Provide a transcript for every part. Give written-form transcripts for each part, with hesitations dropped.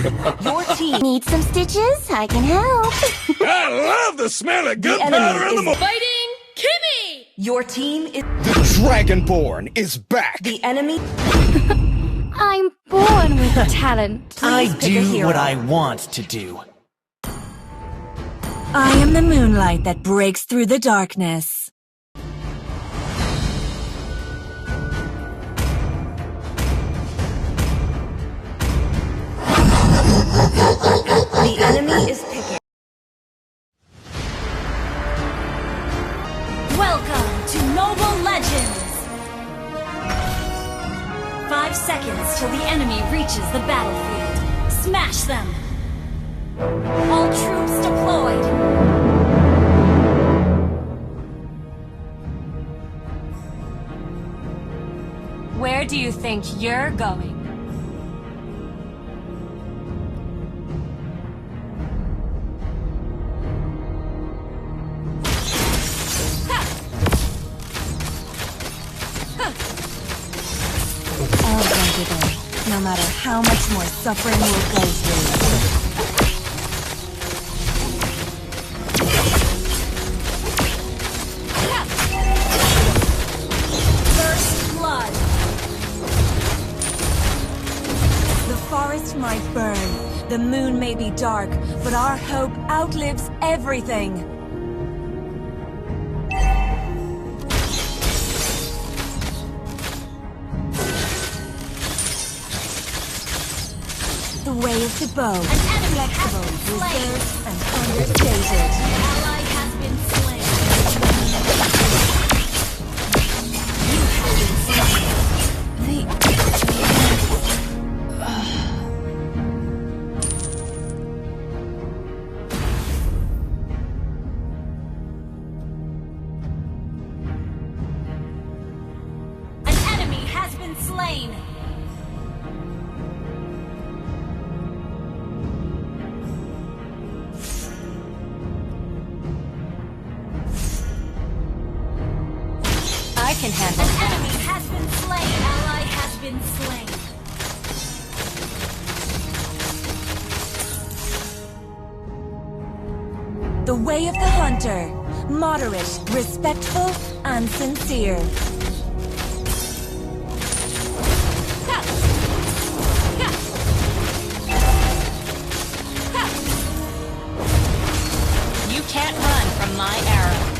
Your team needs some stitches? I can help. I love the smell of gunpowder in the morning. Fighting Kimmy! Your team is... The Dragonborn is back. The enemy... I'm born with talent. Please I pick a do hero. what I want to do. I am the moonlight that breaks through the darkness. The enemy is picking. Welcome to Mobile Legends! 5 seconds till the enemy reaches the battlefield. Smash them! All troops deployed! Where do you think you're going? All today, no matter how much more suffering we'll go through. First blood! The forest might burn, the moon may be dark, but our hope outlives everything. The way of the bow, flexible, reserved, and understated. Ally has been slain. You have been slain. An enemy has been slain. I can handle An enemy has been slain. Ally has been slain. the way of the hunter. Moderate, respectful, and sincere. You can't run from my arrow.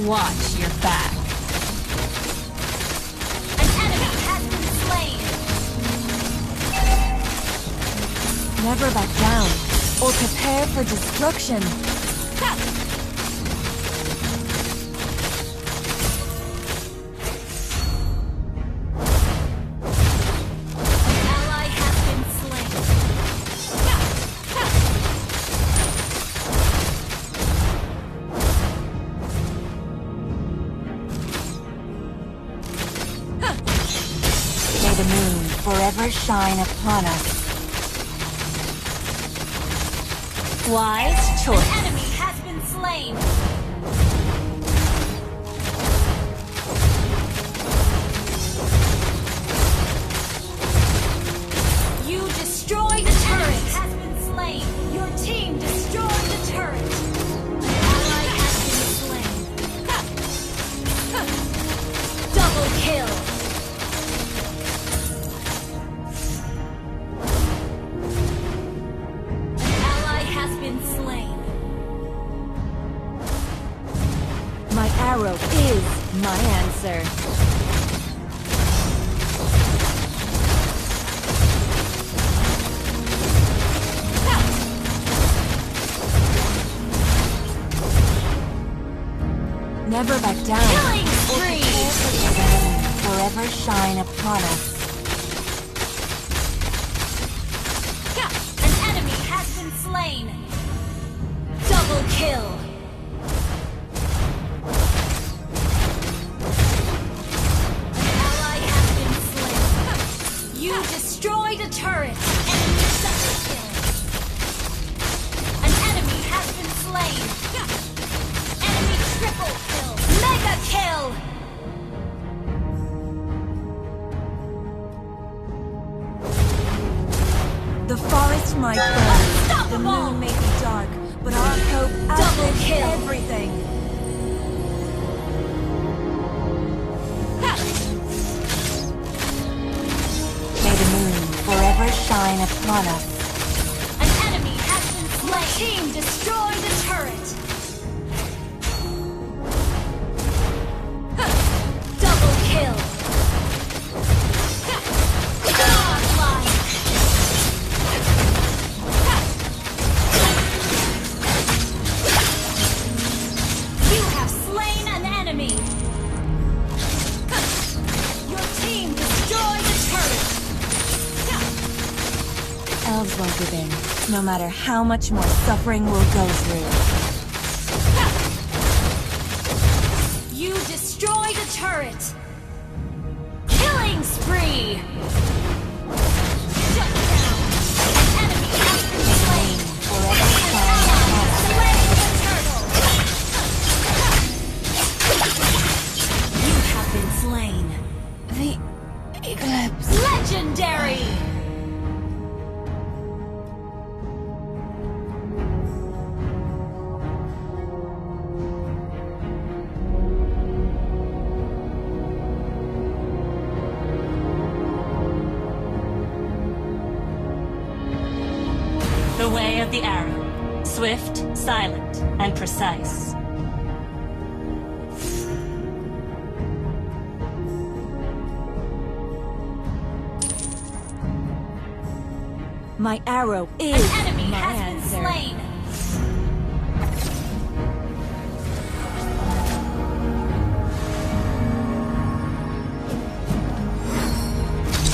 Watch your back. An enemy has been slain. Never back down, or prepare for destruction. Ally has been slain. May the moon forever shine upon us. Wise choice. An enemy has been slain. You destroyed the turret. Has been slain. Your team destroyed the turret. An ally has been slain. Double kill. My arrow is my answer. Never back down. Killing Or spree. prepare for the moon forever shine upon us. An enemy has been slain. Double kill. You destroyed a turret! Enemy double kill! An enemy The forest might burn, the moon may be dark, but our hope outlives everything. May the moon forever shine upon us. An enemy has been slain. Team, destroy the turret. Double kill. Godlike. You have slain an enemy. Your team destroyed the turret. Elves won't give in, no matter how much more suffering we'll go through. You destroy the turret. Killing spree. Shut down. An enemy has been slain. Forever An ally has slain the turtle. You have been slain. The eclipse. Legendary. The way of the arrow. Swift, silent, and precise. My arrow is An enemy my has answer. been slain.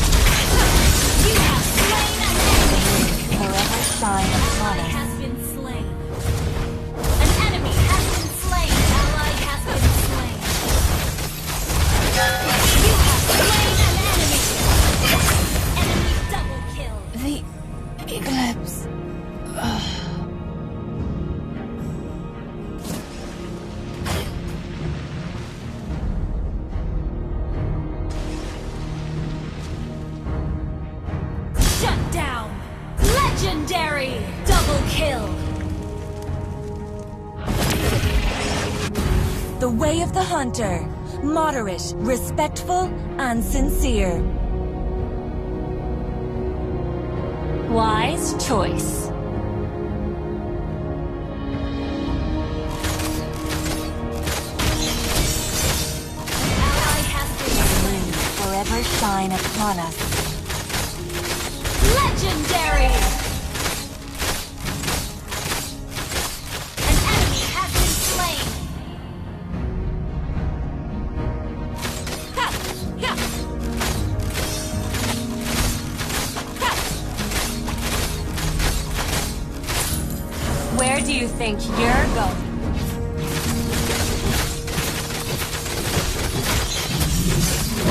You have slain an enemy. Forever shine upon Ally us. has been slain. An enemy has been slain. Ally has been slain. You have slain an enemy. Enemy double kill. The eclipse. Shut down. Legendary double kill. The way of the hunter. Moderate, respectful, and sincere. Wise choice. Ally has been slain. Forever shine upon us. Legendary. An enemy has been slain. Ha! Ha! Ha! Where do you think you're going?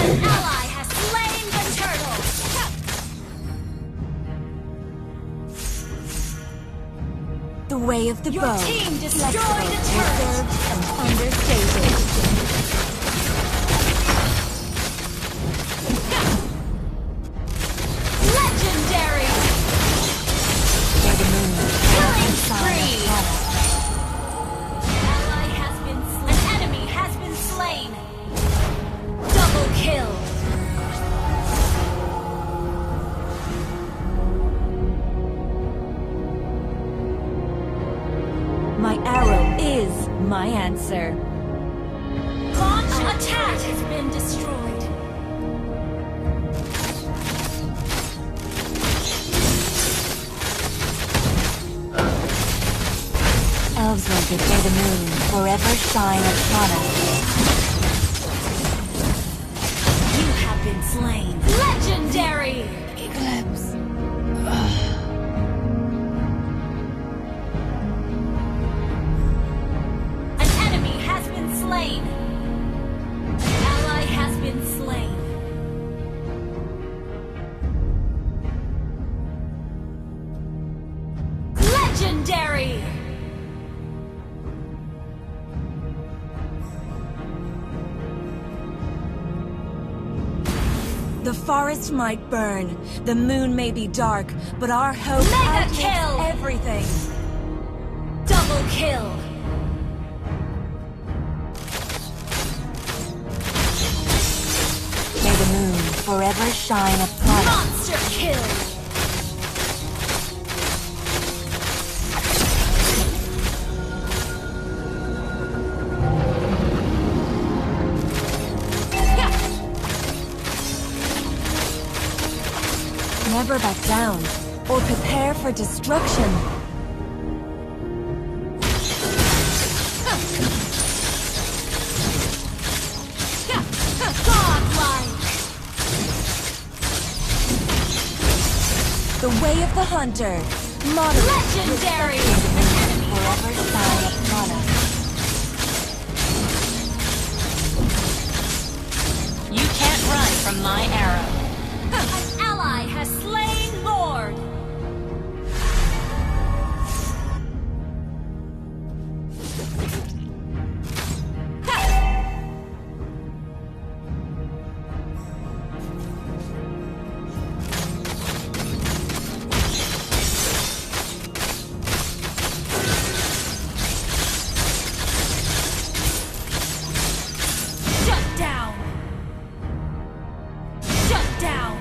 An ally has slain the turtle. Ha! The way of the Your bow. team destroyed Flexible, a turret. reserved, and understated. Legendary. May the moon Killing shine spree. upon us. Ally has been slain. An enemy has been slain. Double kill. My arrow is my answer. Launch attack has been destroyed. Elves will give may the moon forever shine upon us. You have been slain. Legendary. Eclipse. An enemy has been slain. An ally has been slain. Legendary. The forest might burn, the moon may be dark, but our hope Mega outlives kill! everything. Double kill! May the moon forever shine upon us. Monster kill! Never back down, or prepare for destruction. Godlike! The way of the hunter, moderate. Legendary! Forever shine upon us. You can't run from my arrow. An ally has slain Lord! Shut down! Shut down!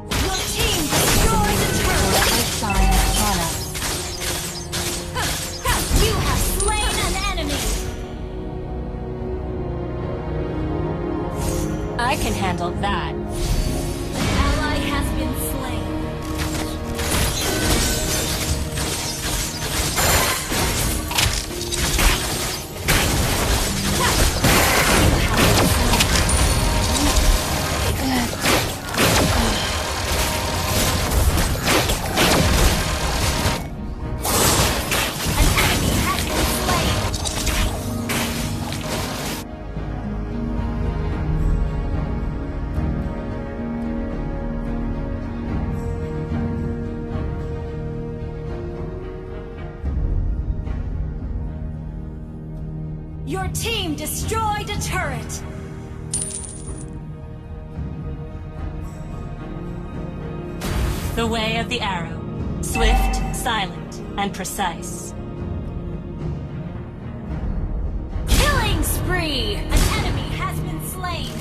Your team destroyed the turret! Forever shine upon us. You have slain an enemy! I can handle that. An ally has been slain. An enemy has been slain. Your team destroyed a turret! The way of the arrow. Swift, silent, and precise. Killing spree! An enemy has been slain!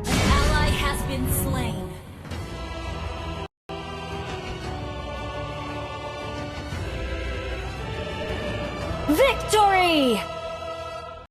An ally has been slain. Victory!